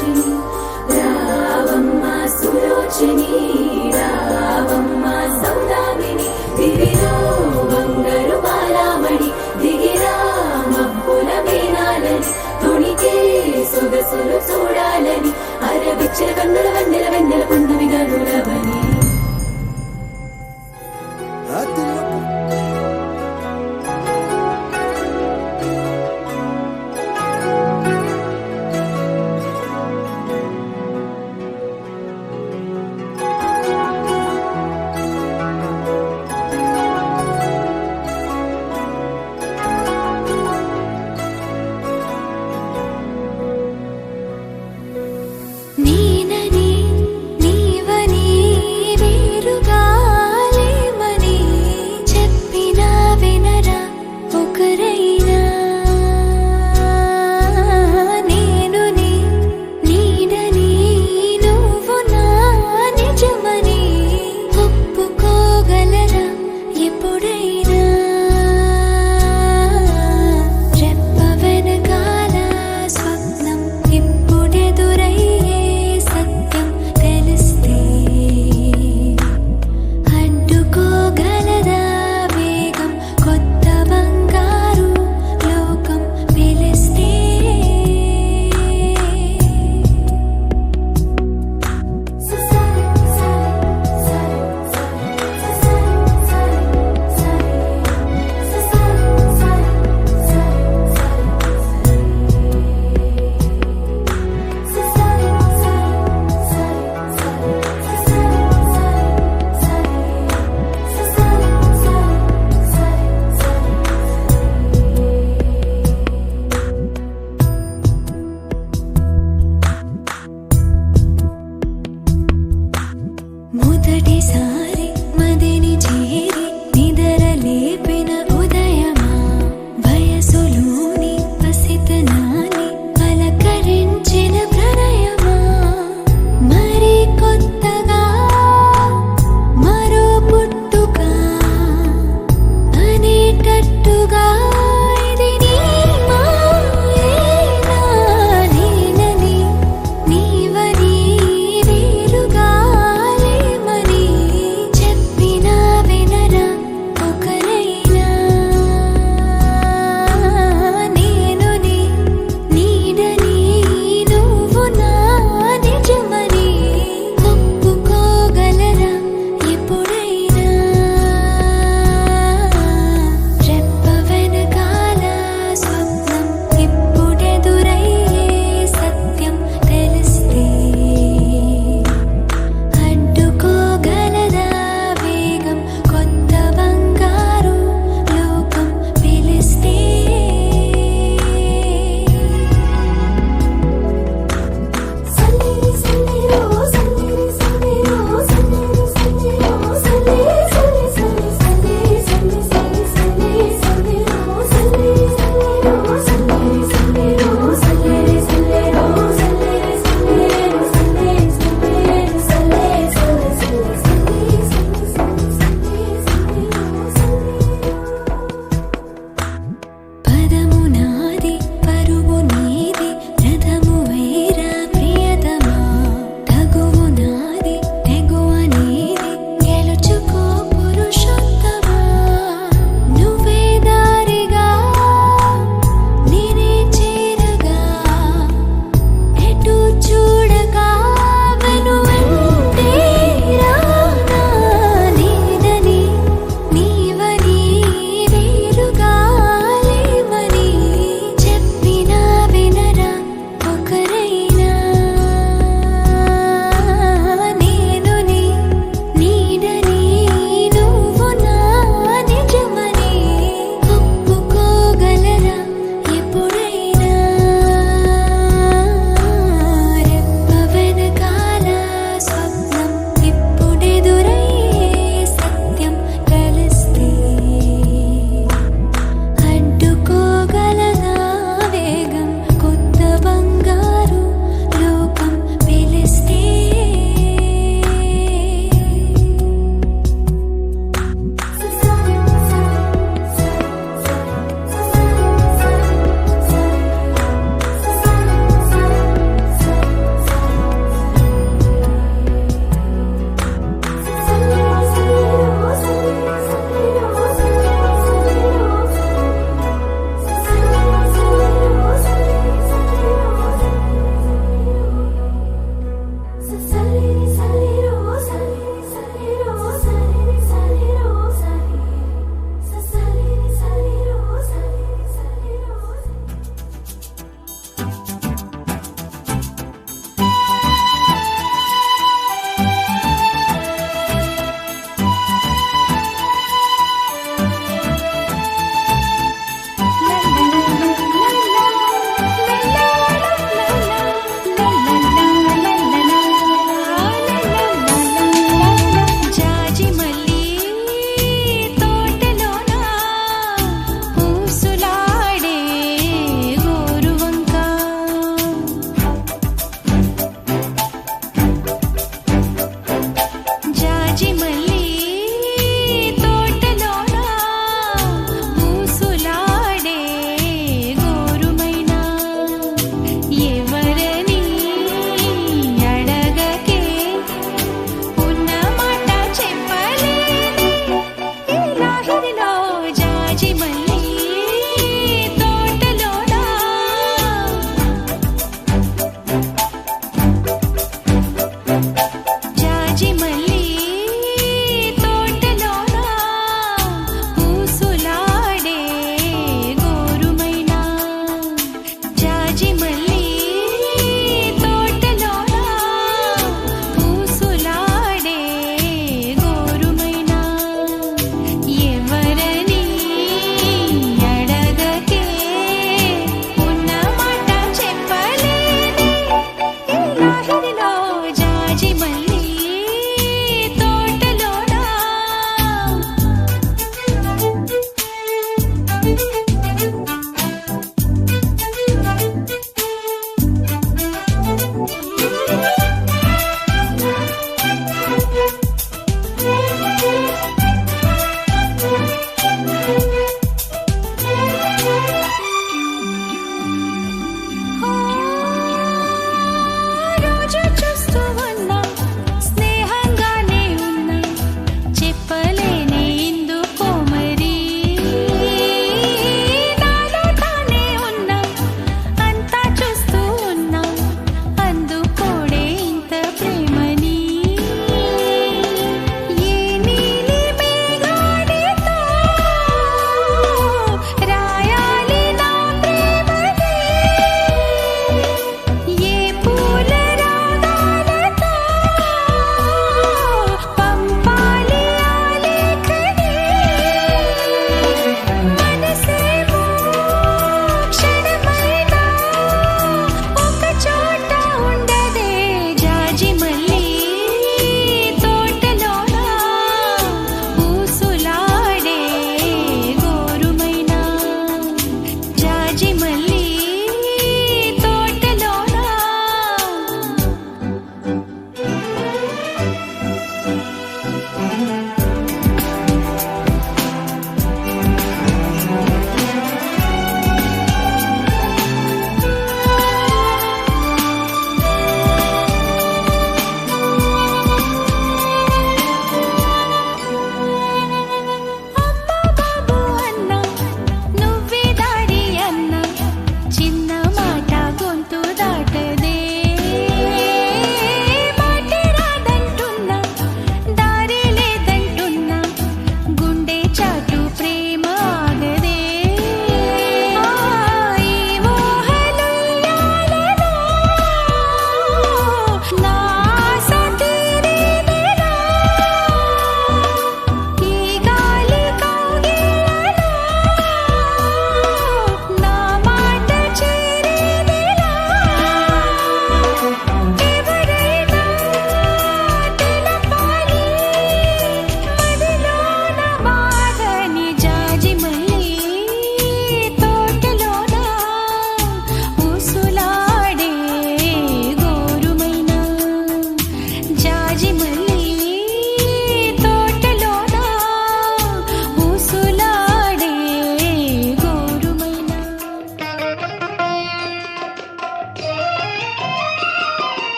సులోచిని రావమ్మ సులోచిని రావమ్మ సౌదామిని దివిలో బంగారు బాలామణి దిగిరా మబ్బుల వీణాలని తొణికే సొగసులు చూడాలని అరవిచ్చల కన్నుల వెన్నెల వెన్నెల పున్నమిగా నురవని మొదటిసారి మదిని చేరి నిదర లేపిన ఉదయమా వయసులోని పసితనాన్ని పలకరించిన ప్రణయమా మరి కొత్తగా మరో పుట్టుక అనేటట్టుగా ఇది నీ మాయేనా నేనని నీవని వేరుగా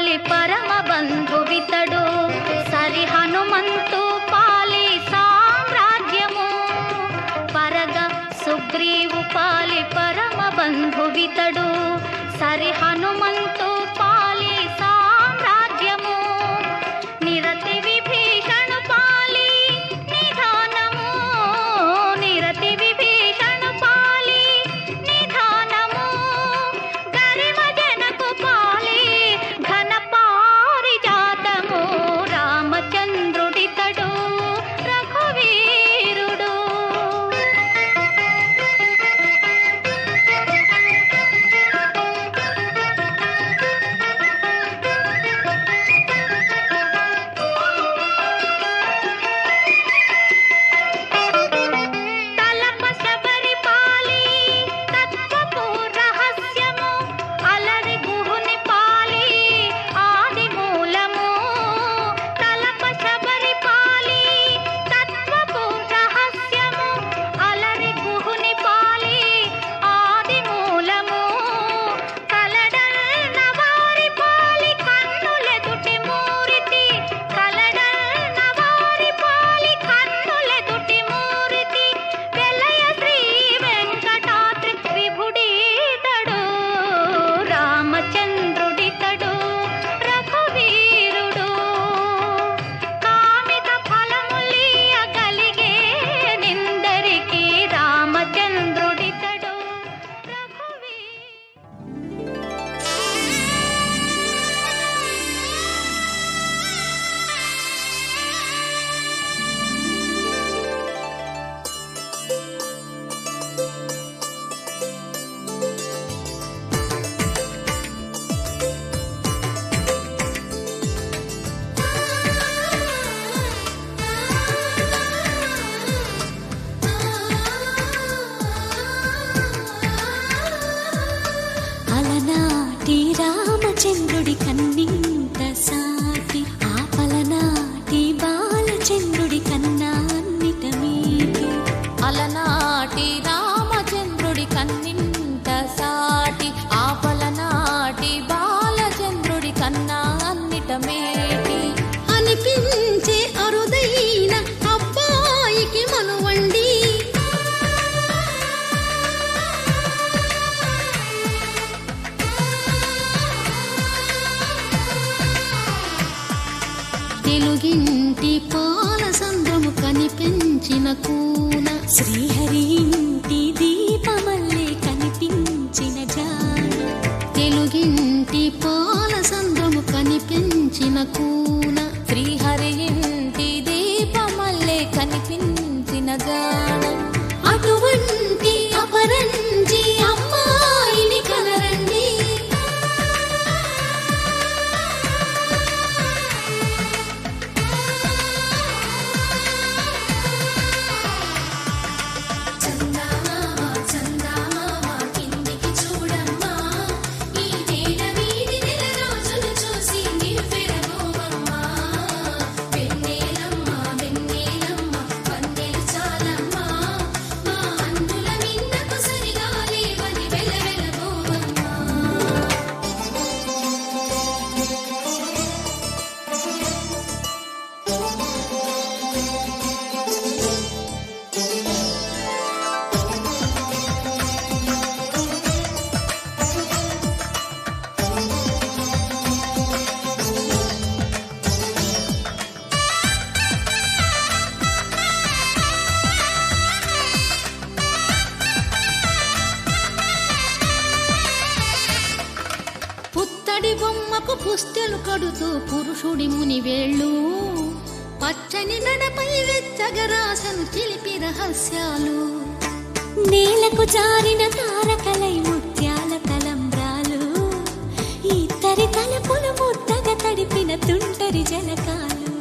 పాలి పరమ బంధువితడు సరి హనుమంతు పాలి సామ్రాజ్యము పరగ సుగ్రీవు పాలి పరమ బంధువితడు సరి హనుమంతు పాలి సామ్రాజ్యము నిరతి విభీషణు పాలి నిధానము నిరతి విభీషణు పాలి నిధానము గరిమ జనకు పాలి ఘన పారిజాతము రామచంద్రుడితడు రఘువీరుడు తలప శబరి పాలి తత్వపు రహస్యము అలరి గుహుని పాలి ఆది మూలము తలప శబరి పాలి తత్వపు రహస్యము అలరి గుహుని పాలి ఆది మూలము కలడన్న వారి పాలి కన్నులెదుటి మూరితి కలడన్న వారి పాలి కన్నులెదుటి మూరితి వెలయ శ్రీ వెంకటాద్రి విభుడీతడు రామచంద్రుడితడు రఘువీరుడు కామిత ఫలములియ గలిగే నిందరికి రామచంద్రుడితడు రఘువీరుడు అలనాటి రామచంద్రుడి కన్నింత సాటి ఆపలనాటి బాలచంద్రుడి కన్నా అన్నిట మీటి అలనాటి రామచంద్రుడి కన్నింత సాటి ఆపలనాటి బాలచంద్రుడి కన్నా అన్నిట మేటి అనిపించే అరుదైన అబ్బాయికి మనువండి తెలుగింటి పాల సంద్రము కనిపించిన కూన శ్రీహరి ఇంటి దీపమల్లే కనిపించిన జాన తెలుగింటి పాల సంద్రము కనిపించిన కూన శ్రీహరి ఇంటి దీపమల్లే కనిపించిన జాడ అటువంటి అపరంజి అమ్మాయిని కనరండి చందమామ కిందికి చూడమ్మా ఈ నేల వీధి నెల రోజులు చూసి నివ్వెరబోవమ్మా వెన్నెలమ్మ వెన్నెలమ్మ వన్నెలు చాలమ్మా మా అందుల మిన్నకు సరిగా లేవని వెలవెలబోవమ్మా పుత్తడి బొమ్మకు పుస్తెలు కడుతూ పురుషుడి ముని వేళ్ళు పచ్చని నడపై వెచ్చగరాసను చిలిపి రహస్యాలు నేలకు జారిన తారకలై ముత్యాల తలంబ్రాలు ఇద్దరి తలపులు ముద్దగా తడిపిన తుంటరి జలకాలు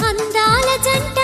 అందాల జంట